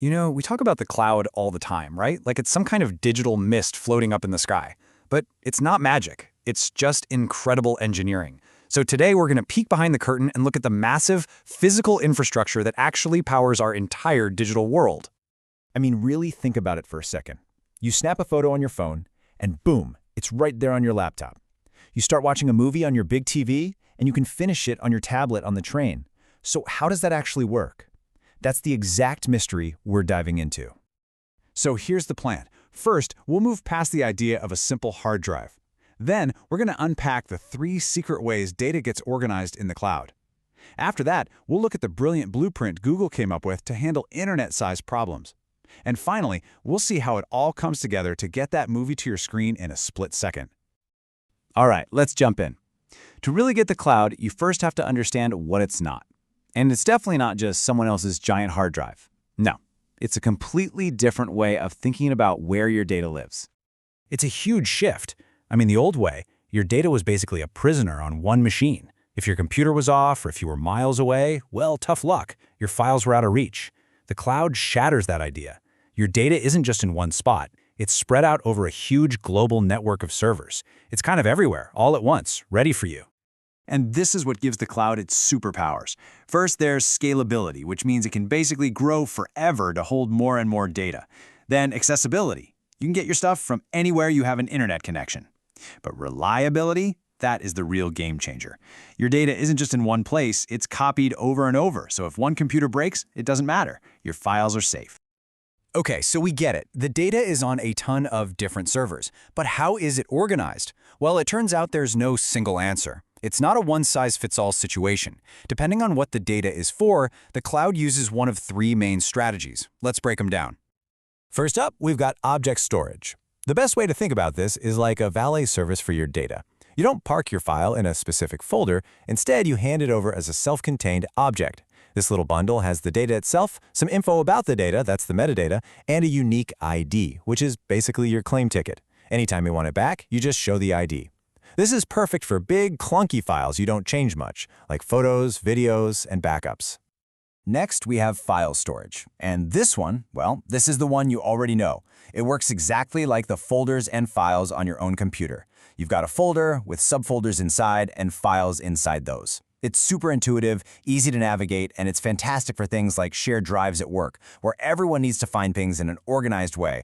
You know, we talk about the cloud all the time, right? Like it's some kind of digital mist floating up in the sky. But it's not magic. It's just incredible engineering. So today we're going to peek behind the curtain and look at the massive physical infrastructure that actually powers our entire digital world. I mean, really think about it for a second. You snap a photo on your phone, and boom, it's right there on your laptop. You start watching a movie on your big TV, and you can finish it on your tablet on the train. So how does that actually work? That's the exact mystery we're diving into. So here's the plan. First, we'll move past the idea of a simple hard drive. Then, we're going to unpack the 3 secret ways data gets organized in the cloud. After that, we'll look at the brilliant blueprint Google came up with to handle internet-sized problems. And finally, we'll see how it all comes together to get that movie to your screen in a split second. All right, let's jump in. To really get the cloud, you first have to understand what it's not. And it's definitely not just someone else's giant hard drive. No, it's a completely different way of thinking about where your data lives. It's a huge shift. I mean, the old way, your data was basically a prisoner on one machine. If your computer was off or if you were miles away, well, tough luck. Your files were out of reach. The cloud shatters that idea. Your data isn't just in one spot. It's spread out over a huge global network of servers. It's kind of everywhere, all at once, ready for you. And this is what gives the cloud its superpowers. First, there's scalability, which means it can basically grow forever to hold more and more data. Then accessibility. You can get your stuff from anywhere you have an internet connection. But reliability, that is the real game changer. Your data isn't just in one place, it's copied over and over. So if one computer breaks, it doesn't matter. Your files are safe. Okay, so we get it. The data is on a ton of different servers. But how is it organized? Well, it turns out there's no single answer. It's not a one-size-fits-all situation. Depending on what the data is for, the cloud uses one of 3 main strategies. Let's break them down. First up, we've got object storage. The best way to think about this is like a valet service for your data. You don't park your file in a specific folder. Instead, you hand it over as a self-contained object. This little bundle has the data itself, some info about the data, that's the metadata, and a unique ID, which is basically your claim ticket. Anytime you want it back, you just show the ID. This is perfect for big, clunky files you don't change much, like photos, videos, and backups. Next, we have file storage. And this one, well, this is the one you already know. It works exactly like the folders and files on your own computer. You've got a folder with subfolders inside and files inside those. It's super intuitive, easy to navigate, and it's fantastic for things like shared drives at work, where everyone needs to find things in an organized way.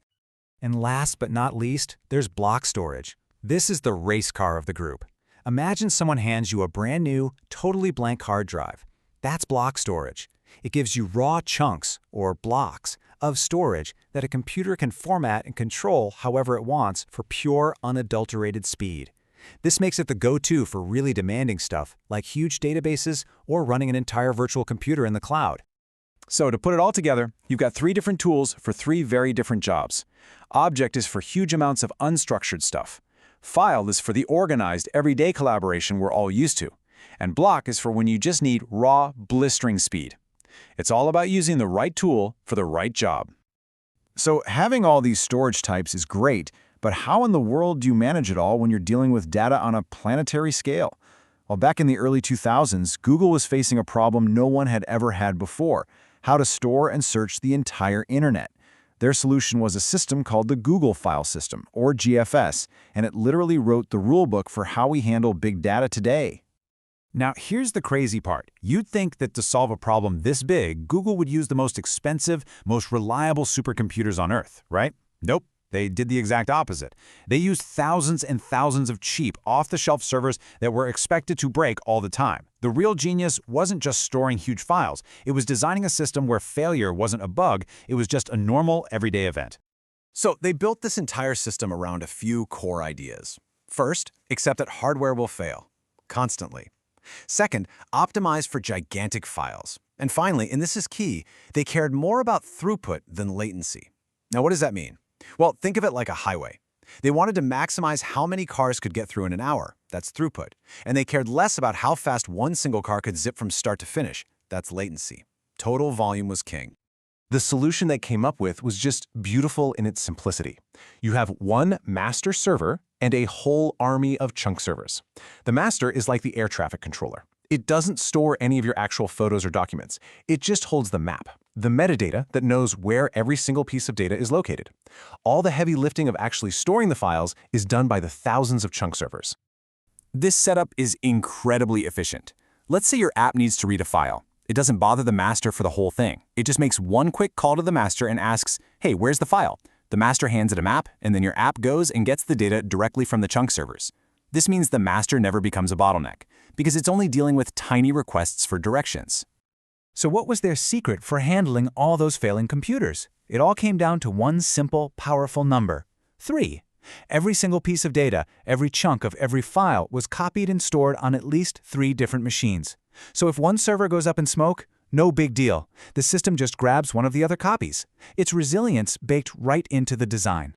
And last but not least, there's block storage. This is the race car of the group. Imagine someone hands you a brand new, totally blank hard drive. That's block storage. It gives you raw chunks, or blocks, of storage that a computer can format and control however it wants for pure, unadulterated speed. This makes it the go-to for really demanding stuff, like huge databases or running an entire virtual computer in the cloud. So to put it all together, you've got 3 different tools for 3 very different jobs. Object is for huge amounts of unstructured stuff. File is for the organized, everyday collaboration we're all used to. And block is for when you just need raw, blistering speed. It's all about using the right tool for the right job. So having all these storage types is great, but how in the world do you manage it all when you're dealing with data on a planetary scale? Well, back in the early 2000s, Google was facing a problem no one had ever had before: how to store and search the entire internet. Their solution was a system called the Google File System, or GFS, and it literally wrote the rulebook for how we handle big data today. Now, here's the crazy part. You'd think that to solve a problem this big, Google would use the most expensive, most reliable supercomputers on Earth, right? Nope. They did the exact opposite. They used thousands and thousands of cheap, off-the-shelf servers that were expected to break all the time. The real genius wasn't just storing huge files. It was designing a system where failure wasn't a bug. It was just a normal, everyday event. So they built this entire system around a few core ideas. First, accept that hardware will fail, constantly. Second, optimize for gigantic files. And finally, and this is key, they cared more about throughput than latency. Now, what does that mean? Well, think of it like a highway. They wanted to maximize how many cars could get through in an hour. That's throughput. And they cared less about how fast one single car could zip from start to finish. That's latency. Total volume was king. The solution they came up with was just beautiful in its simplicity. You have one master server and a whole army of chunk servers. The master is like the air traffic controller. It doesn't store any of your actual photos or documents. It just holds the map. The metadata that knows where every single piece of data is located. All the heavy lifting of actually storing the files is done by the thousands of chunk servers. This setup is incredibly efficient. Let's say your app needs to read a file. It doesn't bother the master for the whole thing. It just makes one quick call to the master and asks, hey, where's the file? The master hands it a map, and then your app goes and gets the data directly from the chunk servers. This means the master never becomes a bottleneck, because it's only dealing with tiny requests for directions. So what was their secret for handling all those failing computers? It all came down to one simple, powerful number: 3. Every single piece of data, every chunk of every file was copied and stored on at least 3 different machines. So if one server goes up in smoke, no big deal. The system just grabs one of the other copies. It's resilience baked right into the design.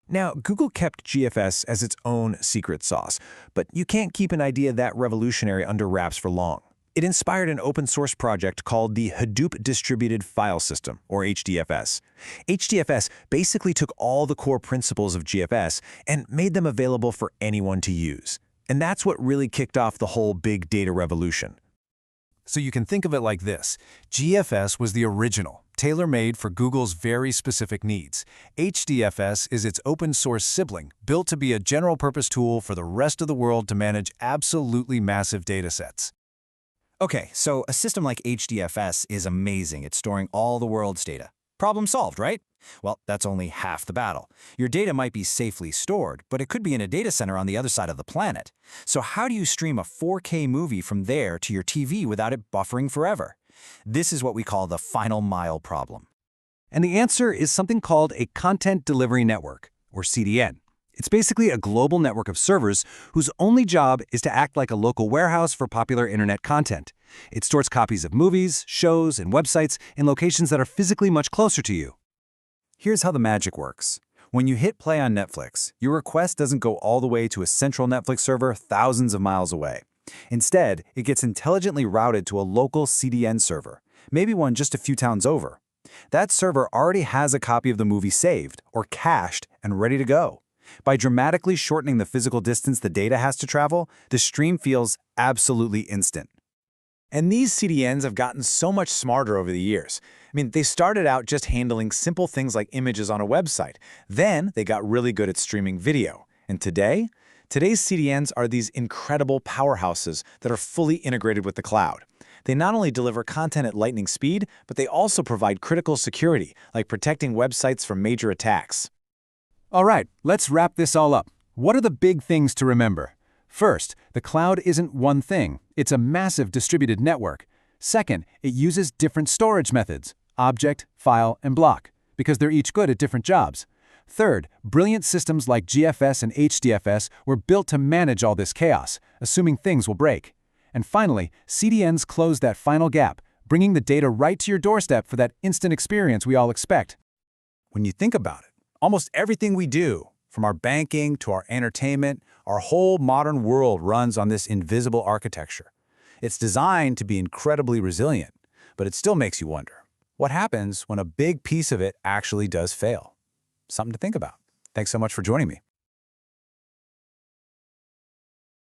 Now, Google kept GFS as its own secret sauce, but you can't keep an idea that revolutionary under wraps for long. It inspired an open-source project called the Hadoop Distributed File System, or HDFS. HDFS basically took all the core principles of GFS and made them available for anyone to use. And that's what really kicked off the whole big data revolution. So you can think of it like this. GFS was the original, tailor-made for Google's very specific needs. HDFS is its open-source sibling, built to be a general-purpose tool for the rest of the world to manage absolutely massive datasets. Okay, so a system like HDFS is amazing at storing all the world's data. Problem solved, right? Well, that's only half the battle. Your data might be safely stored, but it could be in a data center on the other side of the planet. So how do you stream a 4K movie from there to your TV without it buffering forever? This is what we call the final mile problem. And the answer is something called a Content Delivery Network, or CDN. It's basically a global network of servers whose only job is to act like a local warehouse for popular internet content. It stores copies of movies, shows, and websites in locations that are physically much closer to you. Here's how the magic works. When you hit play on Netflix, your request doesn't go all the way to a central Netflix server thousands of miles away. Instead, it gets intelligently routed to a local CDN server, maybe one just a few towns over. That server already has a copy of the movie saved, or cached, and ready to go. By dramatically shortening the physical distance the data has to travel, the stream feels absolutely instant. And these CDNs have gotten so much smarter over the years. They started out just handling simple things like images on a website. Then they got really good at streaming video. And today's CDNs are these incredible powerhouses that are fully integrated with the cloud. They not only deliver content at lightning speed, but they also provide critical security, like protecting websites from major attacks. All right, let's wrap this all up. What are the big things to remember? First, the cloud isn't one thing. It's a massive distributed network. Second, it uses different storage methods, object, file, and block, because they're each good at different jobs. Third, brilliant systems like GFS and HDFS were built to manage all this chaos, assuming things will break. And finally, CDNs close that final gap, bringing the data right to your doorstep for that instant experience we all expect. When you think about it, almost everything we do, from our banking to our entertainment, our whole modern world runs on this invisible architecture. It's designed to be incredibly resilient, but it still makes you wonder, what happens when a big piece of it actually does fail? Something to think about. Thanks so much for joining me.